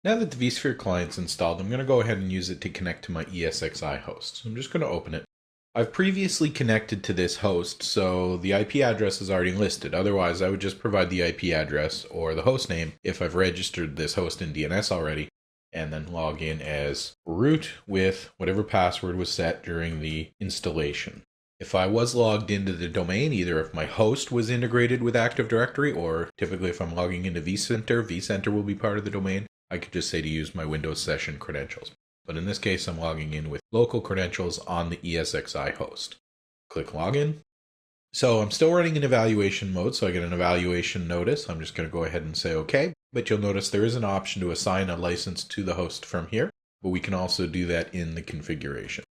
Now that the vSphere client's installed, I'm going to go ahead and use it to connect to my ESXi host. So I'm just going to open it. I've previously connected to this host, so the IP address is already listed. Otherwise, I would just provide the IP address or the host name if I've registered this host in DNS already, and then log in as root with whatever password was set during the installation. If I was logged into the domain, either if my host was integrated with Active Directory, or typically if I'm logging into vCenter, vCenter will be part of the domain, I could just say to use my Windows session credentials. But in this case, I'm logging in with local credentials on the ESXi host. Click Login. So I'm still running in evaluation mode, so I get an evaluation notice. I'm just going to go ahead and say OK. But you'll notice there is an option to assign a license to the host from here, but we can also do that in the configuration.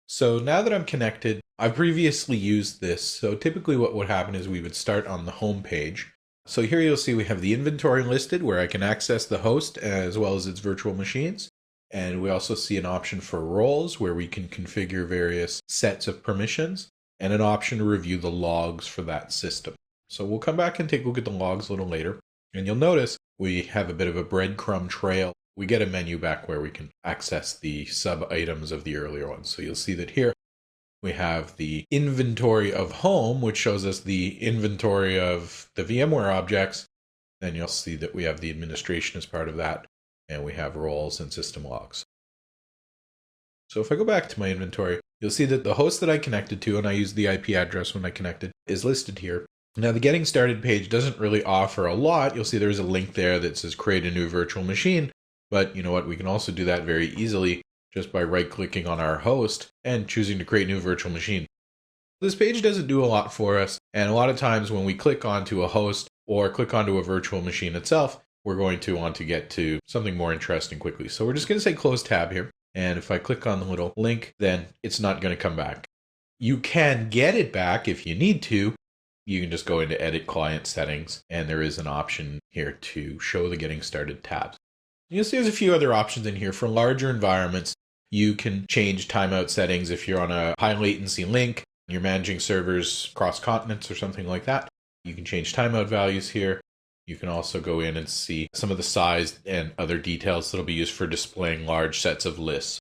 So now that I'm connected, I've previously used this. So typically what would happen is we would start on the home page. So here you'll see we have the inventory listed where I can access the host as well as its virtual machines. And we also see an option for roles where we can configure various sets of permissions and an option to review the logs for that system. So we'll come back and take a look at the logs a little later. And you'll notice we have a bit of a breadcrumb trail. We get a menu back where we can access the sub-items of the earlier ones. So you'll see that here we have the inventory of home, which shows us the inventory of the VMware objects. Then you'll see that we have the administration as part of that. And we have roles and system logs. So if I go back to my inventory, you'll see that the host that I connected to, and I used the IP address when I connected, is listed here. Now the Getting Started page doesn't really offer a lot. You'll see there's a link there that says create a new virtual machine. But you know what? We can also do that very easily just by right-clicking on our host and choosing to create new virtual machine. This page doesn't do a lot for us. And a lot of times when we click onto a host or click onto a virtual machine itself, we're going to want to get to something more interesting quickly. So we're just going to say close tab here. And if I click on the little link, then it's not going to come back. You can get it back if you need to. You can just go into Edit Client Settings, and there is an option here to show the Getting Started tabs. You'll see there's a few other options in here. For larger environments, you can change timeout settings if you're on a high latency link, you're managing servers across continents or something like that. You can change timeout values here. You can also go in and see some of the size and other details that'll be used for displaying large sets of lists.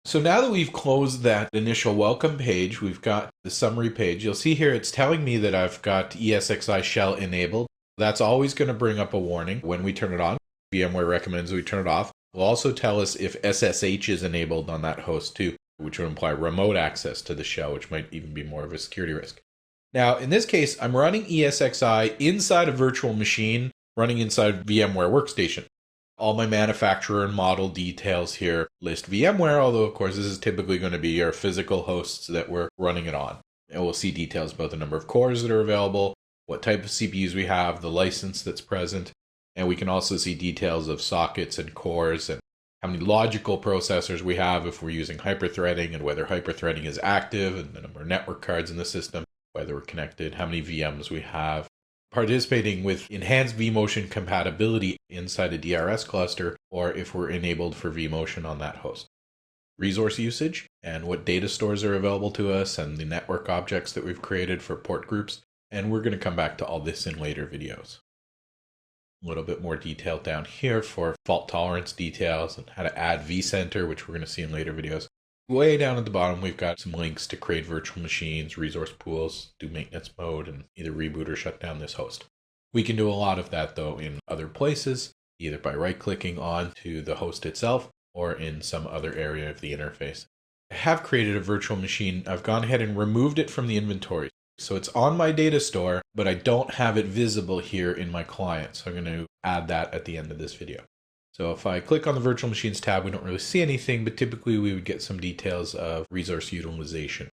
So now that we've closed that initial welcome page, we've got the summary page. You'll see here it's telling me that I've got ESXi shell enabled. That's always going to bring up a warning when we turn it on. VMware recommends we turn it off. It'll also tell us if SSH is enabled on that host too, which would imply remote access to the shell, which might even be more of a security risk. Now, in this case, I'm running ESXi inside a virtual machine, running inside VMware Workstation. All my manufacturer and model details here list VMware, although, of course, this is typically going to be our physical hosts that we're running it on. And we'll see details about the number of cores that are available, what type of CPUs we have, the license that's present, and we can also see details of sockets and cores and how many logical processors we have if we're using hyperthreading and whether hyperthreading is active and the number of network cards in the system, whether we're connected, how many VMs we have, participating with enhanced vMotion compatibility inside a DRS cluster, or if we're enabled for vMotion on that host. Resource usage and what data stores are available to us and the network objects that we've created for port groups. And we're going to come back to all this in later videos. A little bit more detail down here for fault tolerance details and how to add vCenter, which we're going to see in later videos. Way down at the bottom, we've got some links to create virtual machines, resource pools, do maintenance mode, and either reboot or shut down this host. We can do a lot of that, though, in other places, either by right-clicking onto the host itself or in some other area of the interface. I have created a virtual machine. I've gone ahead and removed it from the inventory. So it's on my data store, but I don't have it visible here in my client. So I'm going to add that at the end of this video. So if I click on the virtual machines tab, we don't really see anything, but typically we would get some details of resource utilization.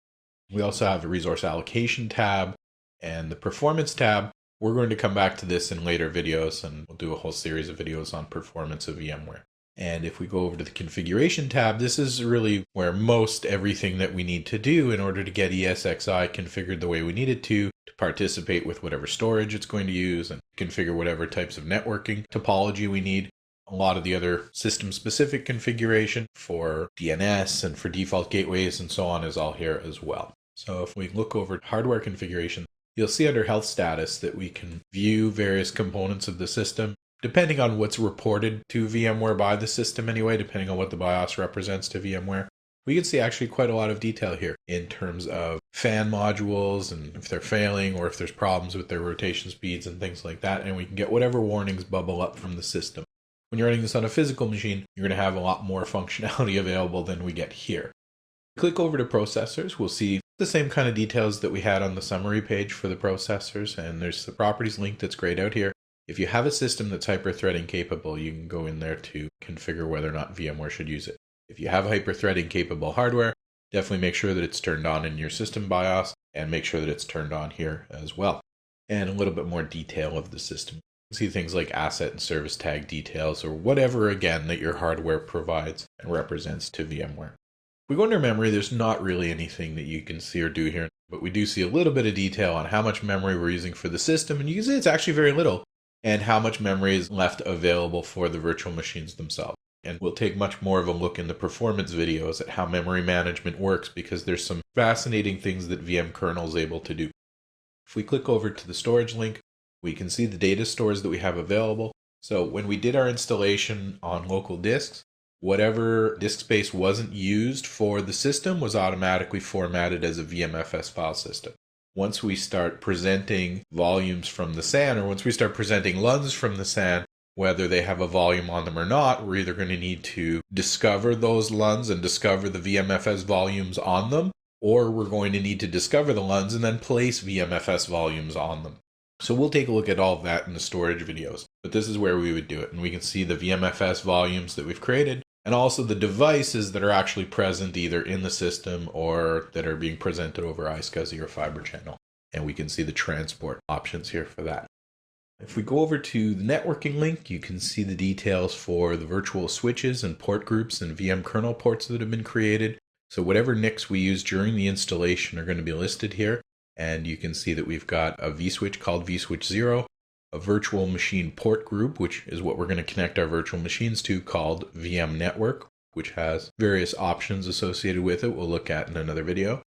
We also have a resource allocation tab and the performance tab. We're going to come back to this in later videos, and we'll do a whole series of videos on performance of VMware. And if we go over to the configuration tab, this is really where most everything that we need to do in order to get ESXi configured the way we need it to participate with whatever storage it's going to use and configure whatever types of networking topology we need. A lot of the other system-specific configuration for DNS and for default gateways and so on is all here as well. So if we look over hardware configuration, you'll see under health status that we can view various components of the system. depending on what's reported to VMware by the system anyway, depending on what the BIOS represents to VMware. We can see actually quite a lot of detail here in terms of fan modules and if they're failing or if there's problems with their rotation speeds and things like that. And we can get whatever warnings bubble up from the system. When you're running this on a physical machine, you're going to have a lot more functionality available than we get here. Click over to processors. We'll see the same kind of details that we had on the summary page for the processors. And there's the properties link that's grayed out here. If you have a system that's hyper-threading capable, you can go in there to configure whether or not VMware should use it. If you have hyper-threading capable hardware, definitely make sure that it's turned on in your system BIOS and make sure that it's turned on here as well. And a little bit more detail of the system. See things like asset and service tag details or whatever, again, that your hardware provides and represents to VMware. If we go under memory, there's not really anything that you can see or do here, but we do see a little bit of detail on how much memory we're using for the system, and you can see it's actually very little, and how much memory is left available for the virtual machines themselves. And we'll take much more of a look in the performance videos at how memory management works, because there's some fascinating things that VM kernel is able to do. If we click over to the storage link, we can see the data stores that we have available. So when we did our installation on local disks, whatever disk space wasn't used for the system was automatically formatted as a VMFS file system. Once we start presenting volumes from the SAN, or once we start presenting LUNs from the SAN, whether they have a volume on them or not, we're either going to need to discover those LUNs and discover the VMFS volumes on them, or we're going to need to discover the LUNs and then place VMFS volumes on them. So we'll take a look at all of that in the storage videos, but this is where we would do it. And we can see the VMFS volumes that we've created and also the devices that are actually present either in the system or that are being presented over iSCSI or Fiber Channel. And we can see the transport options here for that. If we go over to the networking link, you can see the details for the virtual switches and port groups and VM kernel ports that have been created. So whatever NICs we use during the installation are going to be listed here. And you can see that we've got a vSwitch called vSwitch 0, a virtual machine port group, which is what we're going to connect our virtual machines to, called VM Network, which has various options associated with it we'll look at in another video.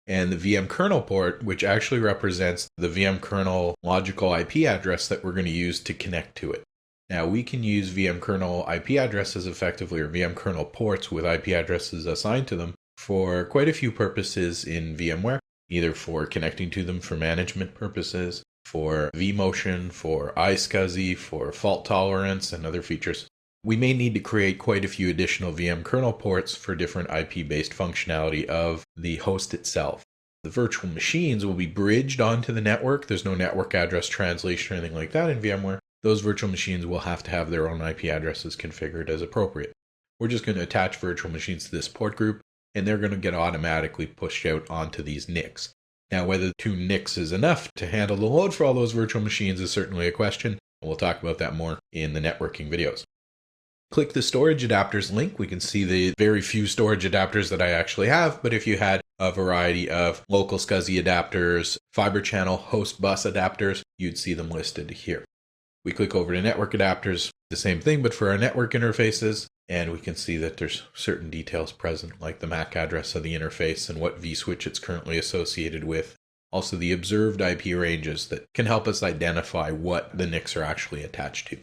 And the VM kernel port, which actually represents the VM kernel logical IP address that we're going to use to connect to it. Now, we can use VM kernel IP addresses effectively, or VM kernel ports with IP addresses assigned to them, for quite a few purposes in VMware. Either for connecting to them for management purposes, for vMotion, for iSCSI, for fault tolerance, and other features. We may need to create quite a few additional VM kernel ports for different IP-based functionality of the host itself. The virtual machines will be bridged onto the network. There's no network address translation or anything like that in VMware. Those virtual machines will have to have their own IP addresses configured as appropriate. We're just going to attach virtual machines to this port group, and they're going to get automatically pushed out onto these NICs. Now, whether 2 NICs is enough to handle the load for all those virtual machines is certainly a question. We'll talk about that more in the networking videos. Click the storage adapters link. We can see the very few storage adapters that I actually have, but if you had a variety of local SCSI adapters, fiber channel host bus adapters, you'd see them listed here. We click over to network adapters, the same thing, but for our network interfaces. And we can see that there's certain details present, like the MAC address of the interface and what vSwitch it's currently associated with. Also the observed IP ranges that can help us identify what the NICs are actually attached to.